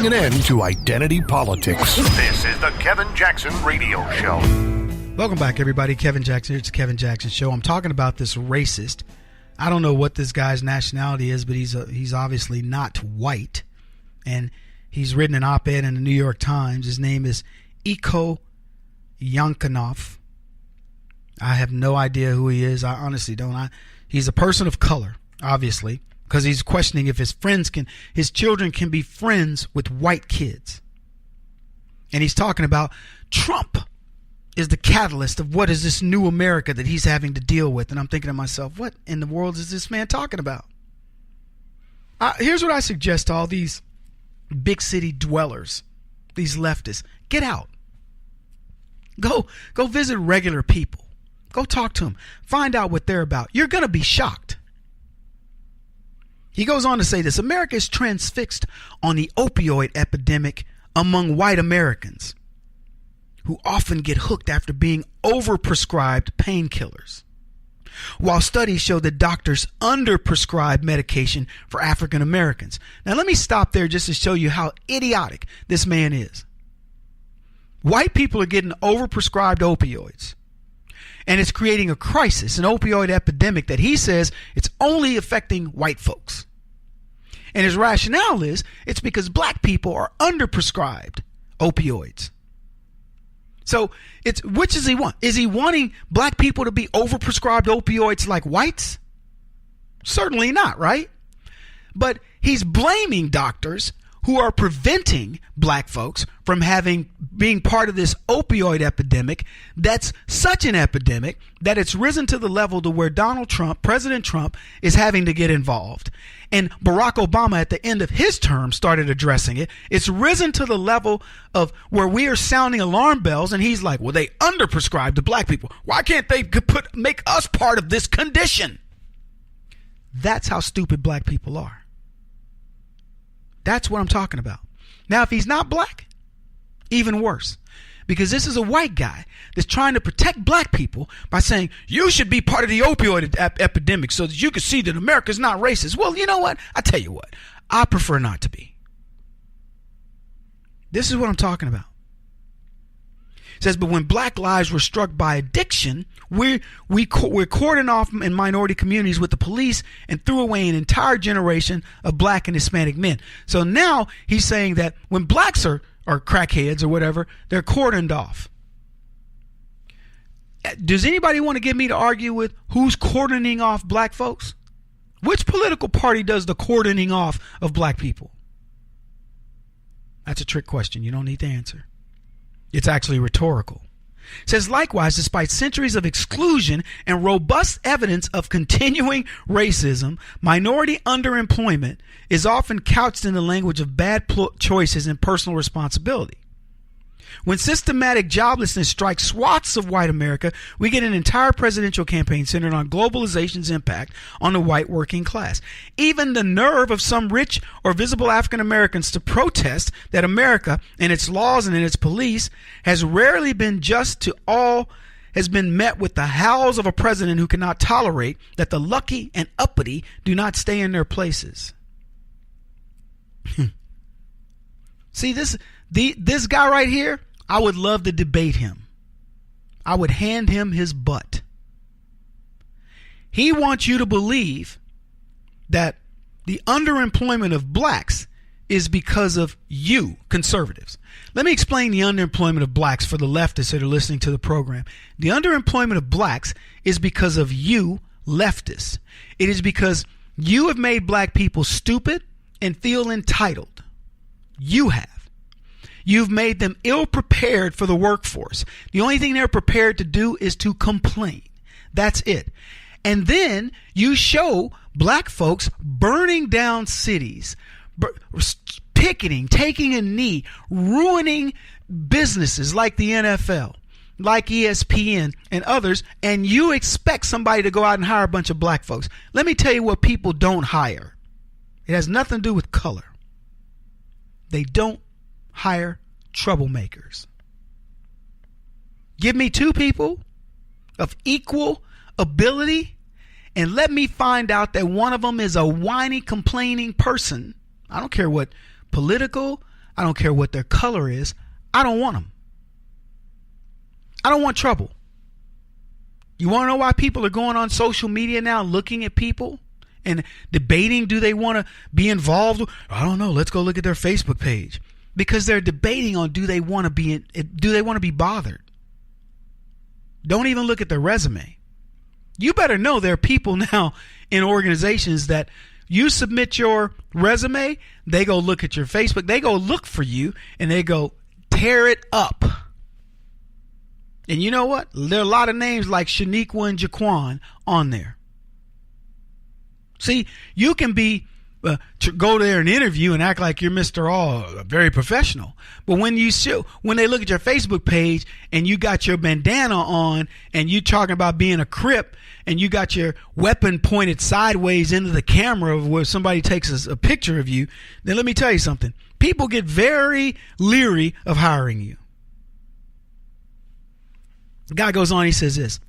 putting an end to identity politics. This is the Kevin Jackson Radio Show. Welcome back, everybody. Kevin Jackson. It's the Kevin Jackson Show. I'm talking about this racist. I don't know what this guy's nationality is, but he's obviously not white. And he's written an op-ed in the New York Times. His name is Iko Yankanov. I have no idea who he is. I honestly don't. He's a person of color, obviously, because he's questioning if his children can be friends with white kids. And he's talking about Trump is the catalyst of what is this new America that he's having to deal with. And I'm thinking to myself, what in the world is this man talking about? Here's what I suggest to all these big city dwellers, these leftists. Get out. Go visit regular people. Go talk to them. Find out what they're about. You're going to be shocked. He goes on to say this: America is transfixed on the opioid epidemic among white Americans, who often get hooked after being overprescribed painkillers, while studies show that doctors underprescribe medication for African Americans. Now, let me stop there just to show you how idiotic this man is. White people are getting overprescribed opioids, and it's creating a crisis, an opioid epidemic that he says it's only affecting white folks. And his rationale is it's because black people are underprescribed opioids. So which does he want? Is he wanting black people to be overprescribed opioids like whites? Certainly not, right? But he's blaming doctors who are preventing black folks from being part of this opioid epidemic. That's such an epidemic that it's risen to the level to where President Trump, is having to get involved. And Barack Obama at the end of his term started addressing it. It's risen to the level of where we are sounding alarm bells, and he's like, well, they underprescribe to black people. Why can't they make us part of this condition? That's how stupid black people are. That's what I'm talking about. Now, if he's not black, even worse. Because this is a white guy that's trying to protect black people by saying, you should be part of the opioid epidemic so that you can see that America's not racist. Well, you know what? I tell you what. I prefer not to be. This is what I'm talking about. It says, but when black lives were struck by addiction, we're cordoned off in minority communities with the police and threw away an entire generation of black and Hispanic men. So now he's saying that when blacks are crackheads or whatever, they're cordoned off. Does anybody want to get me to argue with who's cordoning off black folks? Which political party does the cordoning off of black people? That's a trick question. You don't need to answer. It's actually rhetorical. It says, likewise, despite centuries of exclusion and robust evidence of continuing racism, minority underemployment is often couched in the language of bad choices and personal responsibility. When systematic joblessness strikes swaths of white America, we get an entire presidential campaign centered on globalization's impact on the white working class. Even the nerve of some rich or visible African Americans to protest that America and its laws and in its police has rarely been just to all has been met with the howls of a president who cannot tolerate that the lucky and uppity do not stay in their places. See, this guy right here, I would love to debate him. I would hand him his butt. He wants you to believe that the underemployment of blacks is because of you, conservatives. Let me explain the underemployment of blacks for the leftists that are listening to the program. The underemployment of blacks is because of you, leftists. It is because you have made black people stupid and feel entitled. You have. You've made them ill-prepared for the workforce. The only thing they're prepared to do is to complain. That's it. And then you show black folks burning down cities, picketing, taking a knee, ruining businesses like the NFL, like ESPN and others, and you expect somebody to go out and hire a bunch of black folks. Let me tell you what people don't hire. It has nothing to do with color. They don't hire troublemakers. Give me two people of equal ability and let me find out that one of them is a whiny, complaining person. I don't care what political I don't care what their color is. I don't want them. I don't want trouble. You want to know why people are going on social media now looking at people and debating, do they want to be involved? I don't know. Let's go look at their Facebook page. Because they're debating on do they want to be bothered? Don't even look at their resume. You better know there are people now in organizations that you submit your resume, they go look at your Facebook, they go look for you, and they go tear it up. And you know what? There are a lot of names like Shaniqua and Jaquan on there. See, you can be go there and interview and act like you're Mr. All, very professional. But when they look at your Facebook page and you got your bandana on and you talking about being a Crip and you got your weapon pointed sideways into the camera where somebody takes a picture of you, then let me tell you something. People get very leery of hiring you. The guy goes on, he says this.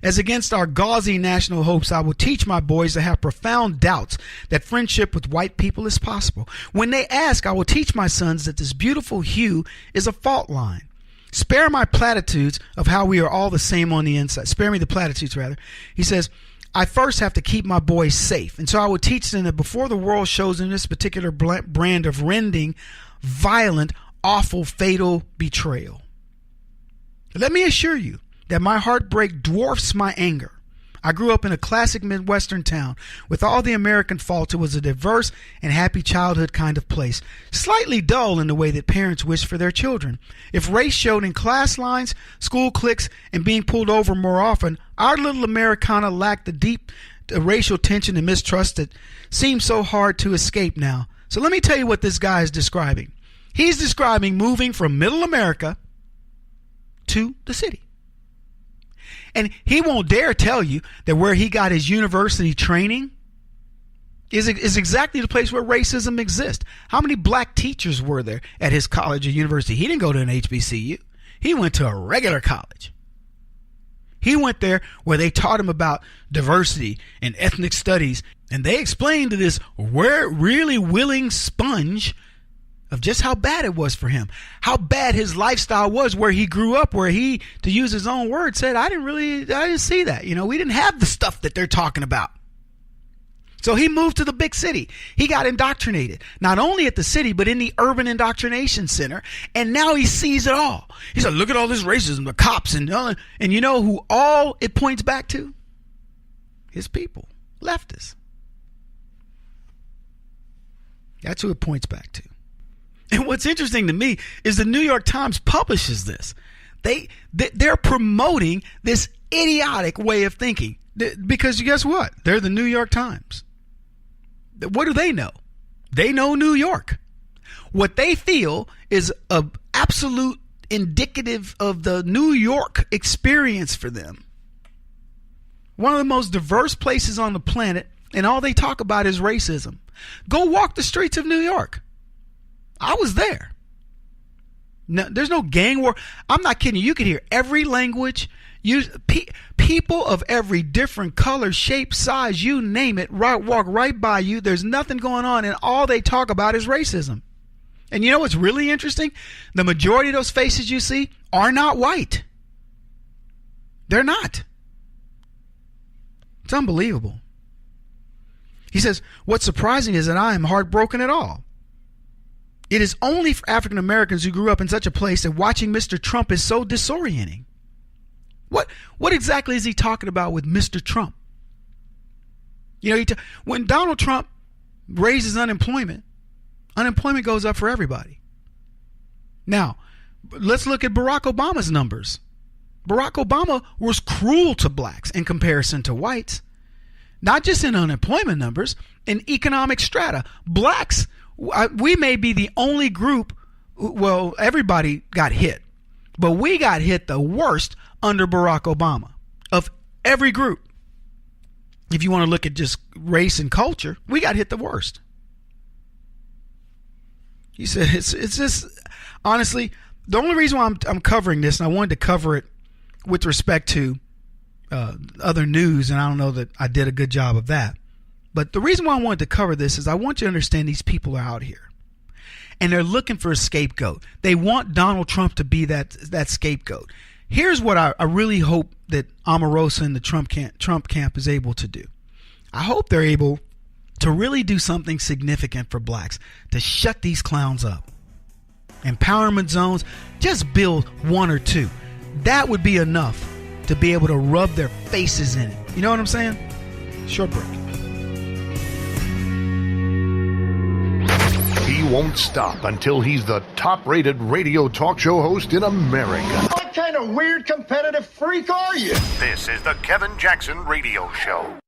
As against our gauzy national hopes, I will teach my boys to have profound doubts that friendship with white people is possible. When they ask, I will teach my sons that this beautiful hue is a fault line. Spare my platitudes of how we are all the same on the inside. Spare me the platitudes, rather. He says, I first have to keep my boys safe. And so I will teach them that before the world shows them this particular brand of rending, violent, awful, fatal betrayal. Let me assure you that my heartbreak dwarfs my anger. I grew up in a classic Midwestern town. With all the American faults, it was a diverse and happy childhood kind of place. Slightly dull in the way that parents wish for their children. If race showed in class lines, school cliques, and being pulled over more often, our little Americana lacked the deep racial tension and mistrust that seems so hard to escape now. So let me tell you what this guy is describing. He's describing moving from middle America to the city. And he won't dare tell you that where he got his university training is exactly the place where racism exists. How many black teachers were there at his college or university? He didn't go to an HBCU. He went to a regular college. He went there where they taught him about diversity and ethnic studies. And they explained to this really willing sponge of just how bad it was for him, how bad his lifestyle was where he grew up, where he, to use his own words, said, I didn't see that. We didn't have the stuff that they're talking about. So he moved to the big city. He got indoctrinated, not only at the city, but in the urban indoctrination center. And now he sees it all. He said, look at all this racism, the cops, and you know who all it points back to? His people, leftists. That's who it points back to. And what's interesting to me is the New York Times publishes this. They're promoting this idiotic way of thinking because guess what? They're the New York Times. What do they know? They know New York. What they feel is an absolute indicative of the New York experience for them. One of the most diverse places on the planet, and all they talk about is racism. Go walk the streets of New York. I was there. No, there's no gang war. I'm not kidding you. You can hear every language. People of every different color, shape, size, you name it, walk right by you. There's nothing going on, and all they talk about is racism. And you know what's really interesting? The majority of those faces you see are not white. They're not. It's unbelievable. He says, what's surprising is that I am heartbroken at all. It is only for African Americans who grew up in such a place that watching Mr. Trump is so disorienting. What exactly is he talking about with Mr. Trump? When Donald Trump raises unemployment goes up for everybody. Now, let's look at Barack Obama's numbers. Barack Obama was cruel to blacks in comparison to whites. Not just in unemployment numbers, in economic strata. Blacks, we may be the only group, well, everybody got hit, but we got hit the worst under Barack Obama of every group. If you want to look at just race and culture, we got hit the worst. He said, it's just, honestly, the only reason why I'm covering this, and I wanted to cover it with respect to other news, and I don't know that I did a good job of that. But the reason why I wanted to cover this is I want you to understand these people are out here. and they're looking for a scapegoat. They want Donald Trump to be that scapegoat. Here's what I really hope that Omarosa and the Trump camp is able to do. I hope they're able to really do something significant for blacks, to shut these clowns up. Empowerment zones, just build 1 or 2. That would be enough to be able to rub their faces in it. You know what I'm saying? Short break. He won't stop until he's the top-rated radio talk show host in America. What kind of weird competitive freak are you? This is the Kevin Jackson Radio Show.